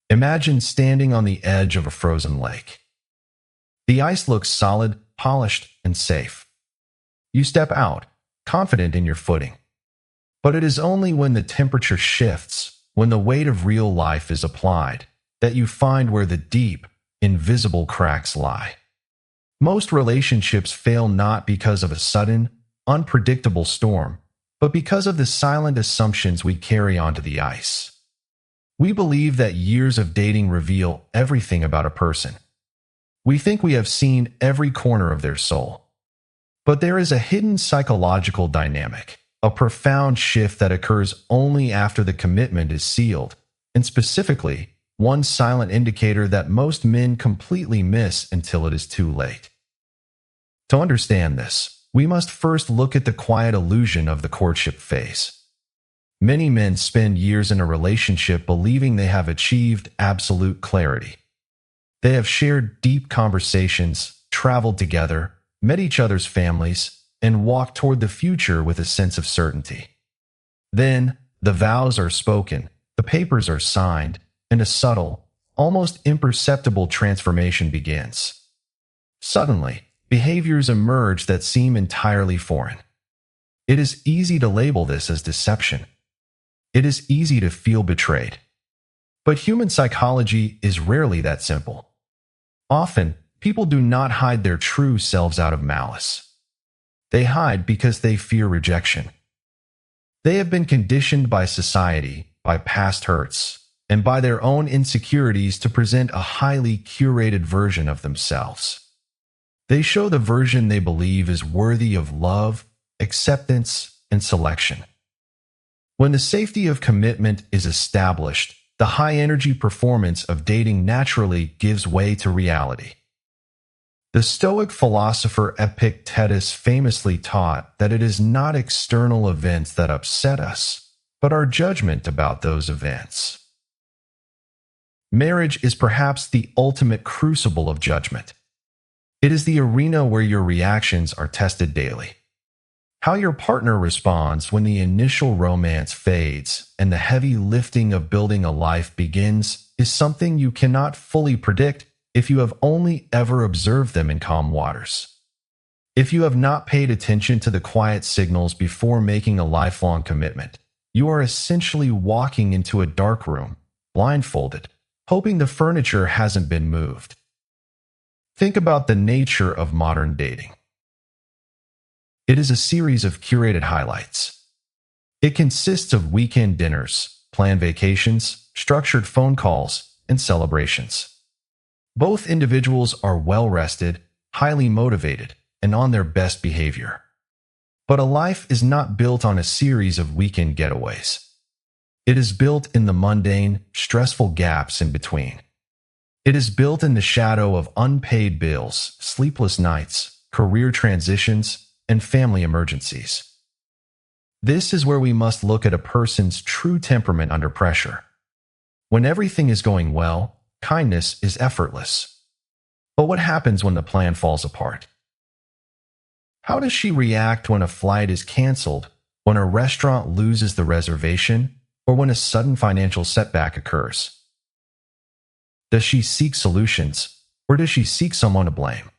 Imagine standing on the edge of a frozen lake. The ice looks solid, polished, and safe. You step out, confident in your footing. But it is only when the temperature shifts, when the weight of real life is applied, that you find where the deep, invisible cracks lie. Most relationships fail not because of a sudden, unpredictable storm, but because of the silent assumptions we carry onto the ice. We believe that years of dating reveal everything about a person. We think we have seen every corner of their soul. But there is a hidden psychological dynamic, a profound shift that occurs only after the commitment is sealed, and specifically, one silent indicator that most men completely miss until it is too late. To understand this, we must first look at the quiet illusion of the courtship phase. Many men spend years in a relationship believing they have achieved absolute clarity. They have shared deep conversations, traveled together, met each other's families, and walked toward the future with a sense of certainty. Then, the vows are spoken, the papers are signed, and a subtle, almost imperceptible transformation begins. Suddenly, behaviors emerge that seem entirely foreign. It is easy to label this as deception. It is easy to feel betrayed. But human psychology is rarely that simple. Often, people do not hide their true selves out of malice. They hide because they fear rejection. They have been conditioned by society, by past hurts, and by their own insecurities to present a highly curated version of themselves. They show the version they believe is worthy of love, acceptance, and selection. When the safety of commitment is established, the high-energy performance of dating naturally gives way to reality. The Stoic philosopher Epictetus famously taught that it is not external events that upset us, but our judgment about those events. Marriage is perhaps the ultimate crucible of judgment. It is the arena where your reactions are tested daily. How your partner responds when the initial romance fades and the heavy lifting of building a life begins is something you cannot fully predict if you have only ever observed them in calm waters. If you have not paid attention to the quiet signals before making a lifelong commitment, you are essentially walking into a dark room, blindfolded, hoping the furniture hasn't been moved. Think about the nature of modern dating. It is a series of curated highlights. It consists of weekend dinners, planned vacations, structured phone calls, and celebrations. Both individuals are well-rested, highly motivated, and on their best behavior. But a life is not built on a series of weekend getaways. It is built in the mundane, stressful gaps in between. It is built in the shadow of unpaid bills, sleepless nights, career transitions, and family emergencies. This is where we must look at a person's true temperament under pressure. When everything is going well, kindness is effortless. But what happens when the plan falls apart? How does she react when a flight is canceled, when a restaurant loses the reservation, or when a sudden financial setback occurs? Does she seek solutions, or does she seek someone to blame?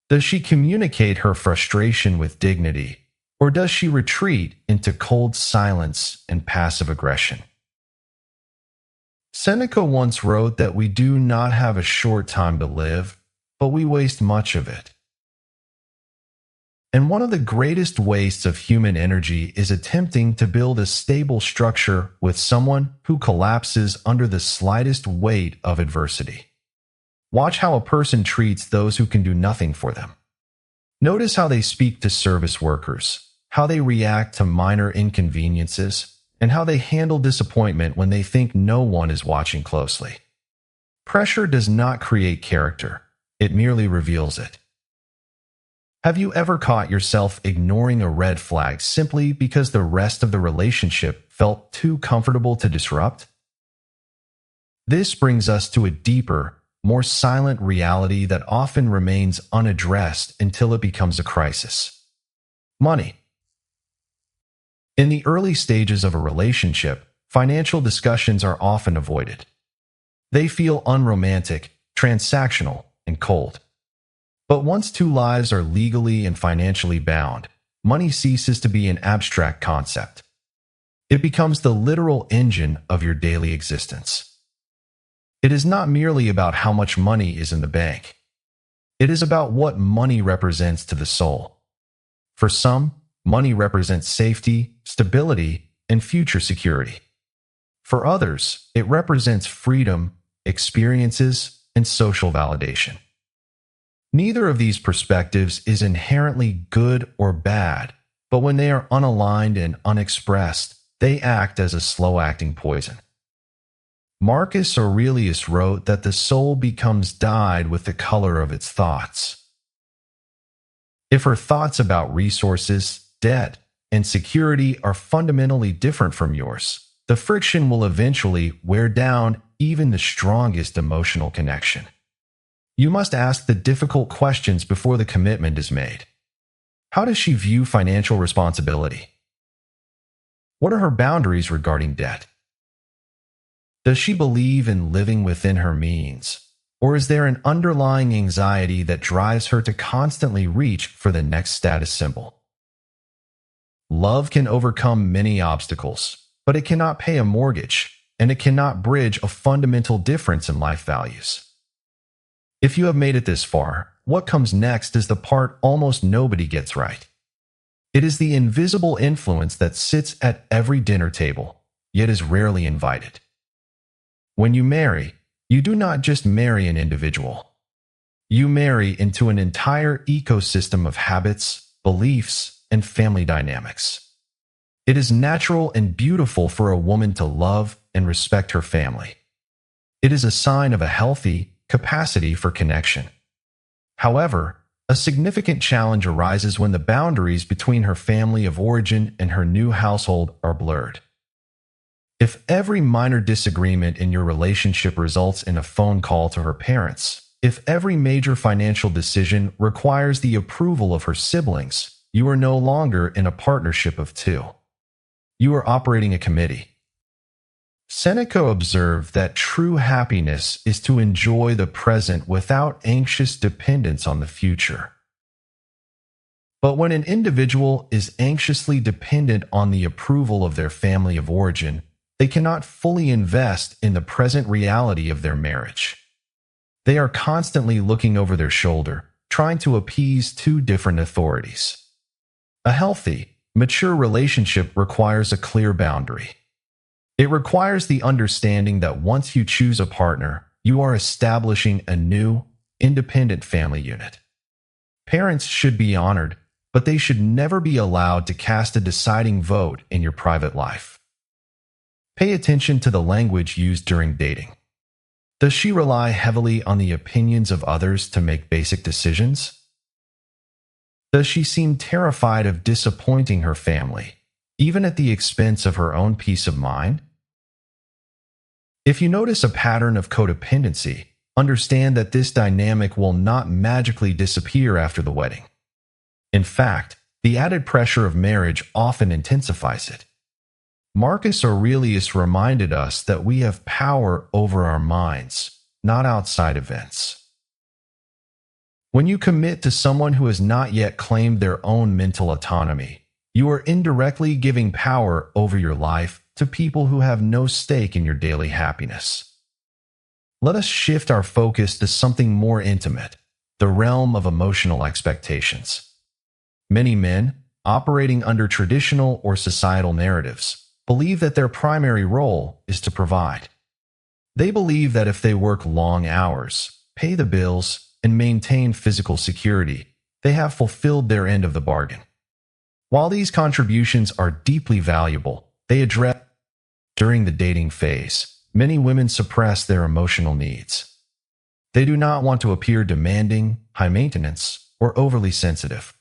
Does she communicate her frustration with dignity, or does she retreat into cold silence and passive aggression? Seneca once wrote that we do not have a short time to live, but we waste much of it. And one of the greatest wastes of human energy is attempting to build a stable structure with someone who collapses under the slightest weight of adversity. Watch how a person treats those who can do nothing for them. Notice how they speak to service workers, how they react to minor inconveniences, and how they handle disappointment when they think no one is watching closely. Pressure does not create character, it merely reveals it. Have you ever caught yourself ignoring a red flag simply because the rest of the relationship felt too comfortable to disrupt? This brings us to a deeper, more silent reality that often remains unaddressed until it becomes a crisis. Money. In the early stages of a relationship, financial discussions are often avoided. They feel unromantic, transactional, and cold. But once two lives are legally and financially bound, money ceases to be an abstract concept. It becomes the literal engine of your daily existence. It is not merely about how much money is in the bank. It is about what money represents to the soul. For some, money represents safety, stability, and future security. For others, it represents freedom, experiences, and social validation. Neither of these perspectives is inherently good or bad, but when they are unaligned and unexpressed, they act as a slow-acting poison. Marcus Aurelius wrote that the soul becomes dyed with the color of its thoughts. If her thoughts about resources, debt, and security are fundamentally different from yours, the friction will eventually wear down even the strongest emotional connection. You must ask the difficult questions before the commitment is made. How does she view financial responsibility? What are her boundaries regarding debt? Does she believe in living within her means, or is there an underlying anxiety that drives her to constantly reach for the next status symbol? Love can overcome many obstacles, but it cannot pay a mortgage, and it cannot bridge a fundamental difference in life values. If you have made it this far, what comes next is the part almost nobody gets right. It is the invisible influence that sits at every dinner table, yet is rarely invited. When you marry, you do not just marry an individual. You marry into an entire ecosystem of habits, beliefs, and family dynamics. It is natural and beautiful for a woman to love and respect her family. It is a sign of a healthy capacity for connection. However, a significant challenge arises when the boundaries between her family of origin and her new household are blurred. If every minor disagreement in your relationship results in a phone call to her parents, if every major financial decision requires the approval of her siblings, you are no longer in a partnership of two. You are operating a committee. Seneca observed that true happiness is to enjoy the present without anxious dependence on the future. But when an individual is anxiously dependent on the approval of their family of origin, they cannot fully invest in the present reality of their marriage. They are constantly looking over their shoulder, trying to appease two different authorities. A healthy, mature relationship requires a clear boundary. It requires the understanding that once you choose a partner, you are establishing a new, independent family unit. Parents should be honored, but they should never be allowed to cast a deciding vote in your private life. Pay attention to the language used during dating. Does she rely heavily on the opinions of others to make basic decisions? Does she seem terrified of disappointing her family, even at the expense of her own peace of mind? If you notice a pattern of codependency, understand that this dynamic will not magically disappear after the wedding. In fact, the added pressure of marriage often intensifies it. Marcus Aurelius reminded us that we have power over our minds, not outside events. When you commit to someone who has not yet claimed their own mental autonomy, you are indirectly giving power over your life to people who have no stake in your daily happiness. Let us shift our focus to something more intimate, the realm of emotional expectations. Many men, operating under traditional or societal narratives, believe that their primary role is to provide. They believe that if they work long hours, pay the bills, and maintain physical security, they have fulfilled their end of the bargain. While these contributions are deeply valuable, they address during the dating phase, many women suppress their emotional needs. They do not want to appear demanding, high maintenance, or overly sensitive.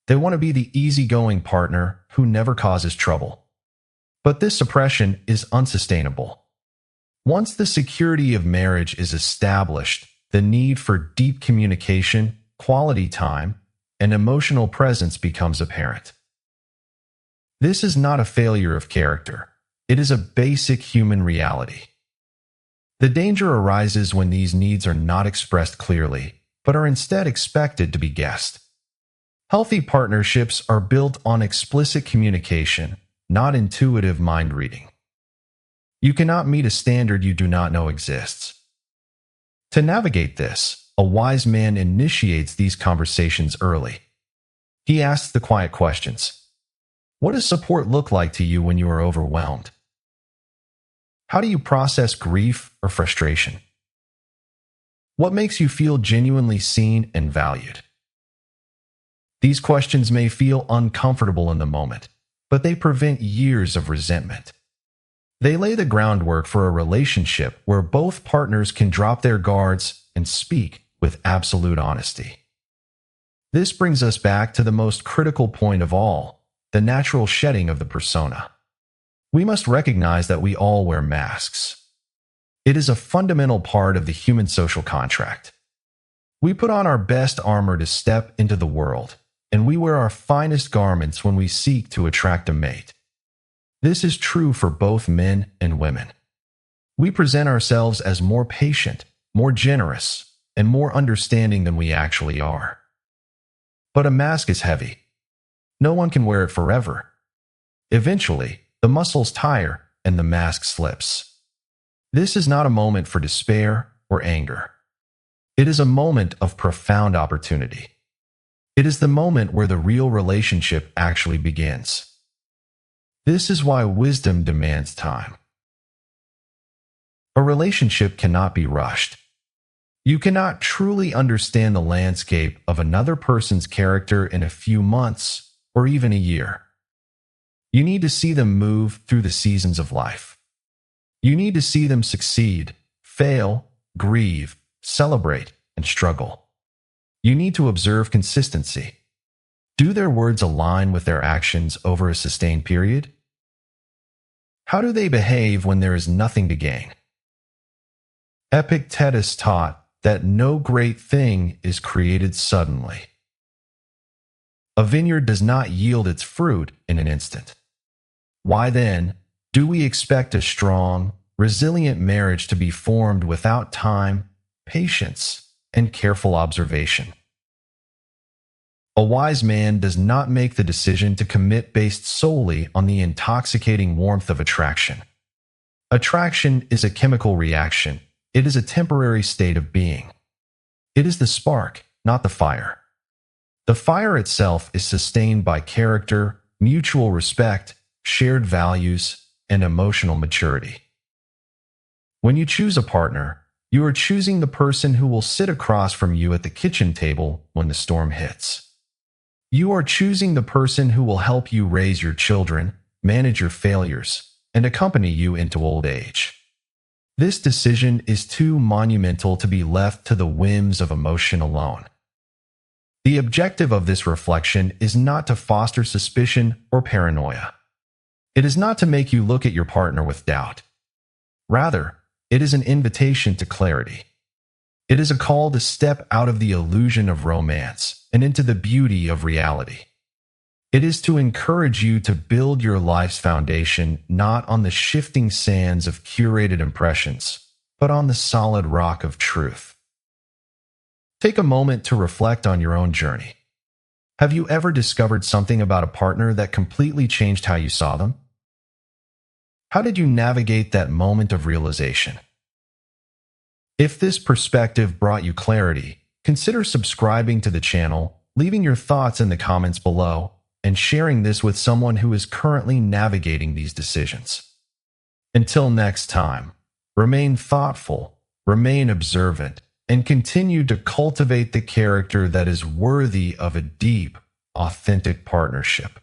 They want to be the easygoing partner who never causes trouble. But this suppression is unsustainable. Once the security of marriage is established, the need for deep communication, quality time, and emotional presence becomes apparent. This is not a failure of character. It is a basic human reality. The danger arises when these needs are not expressed clearly, but are instead expected to be guessed. Healthy partnerships are built on explicit communication, not intuitive mind reading. You cannot meet a standard you do not know exists. To navigate this, a wise man initiates these conversations early. He asks the quiet questions. What does support look like to you when you are overwhelmed? How do you process grief or frustration? What makes you feel genuinely seen and valued? These questions may feel uncomfortable in the moment, but they prevent years of resentment. They lay the groundwork for a relationship where both partners can drop their guards and speak with absolute honesty. This brings us back to the most critical point of all, the natural shedding of the persona. We must recognize that we all wear masks. It is a fundamental part of the human social contract. We put on our best armor to step into the world, and we wear our finest garments when we seek to attract a mate. This is true for both men and women. We present ourselves as more patient, more generous, and more understanding than we actually are. But a mask is heavy. No one can wear it forever. Eventually, the muscles tire and the mask slips. This is not a moment for despair or anger. It is a moment of profound opportunity. It is the moment where the real relationship actually begins. This is why wisdom demands time. A relationship cannot be rushed. You cannot truly understand the landscape of another person's character in a few months or even a year. You need to see them move through the seasons of life. You need to see them succeed, fail, grieve, celebrate, and struggle. You need to observe consistency. Do their words align with their actions over a sustained period? How do they behave when there is nothing to gain? Epictetus taught that no great thing is created suddenly. A vineyard does not yield its fruit in an instant. Why then do we expect a strong, resilient marriage to be formed without time, patience, and careful observation? A wise man does not make the decision to commit based solely on the intoxicating warmth of attraction. Attraction is a chemical reaction. It is a temporary state of being. It is the spark, not the fire. The fire itself is sustained by character, mutual respect, shared values, and emotional maturity. When you choose a partner, you are choosing the person who will sit across from you at the kitchen table when the storm hits. You are choosing the person who will help you raise your children, manage your failures, and accompany you into old age. This decision is too monumental to be left to the whims of emotion alone. The objective of this reflection is not to foster suspicion or paranoia. It is not to make you look at your partner with doubt. Rather, it is an invitation to clarity. It is a call to step out of the illusion of romance and into the beauty of reality. It is to encourage you to build your life's foundation not on the shifting sands of curated impressions, but on the solid rock of truth. Take a moment to reflect on your own journey. Have you ever discovered something about a partner that completely changed how you saw them? How did you navigate that moment of realization? If this perspective brought you clarity, consider subscribing to the channel, leaving your thoughts in the comments below, and sharing this with someone who is currently navigating these decisions. Until next time, remain thoughtful, remain observant, and continue to cultivate the character that is worthy of a deep, authentic partnership.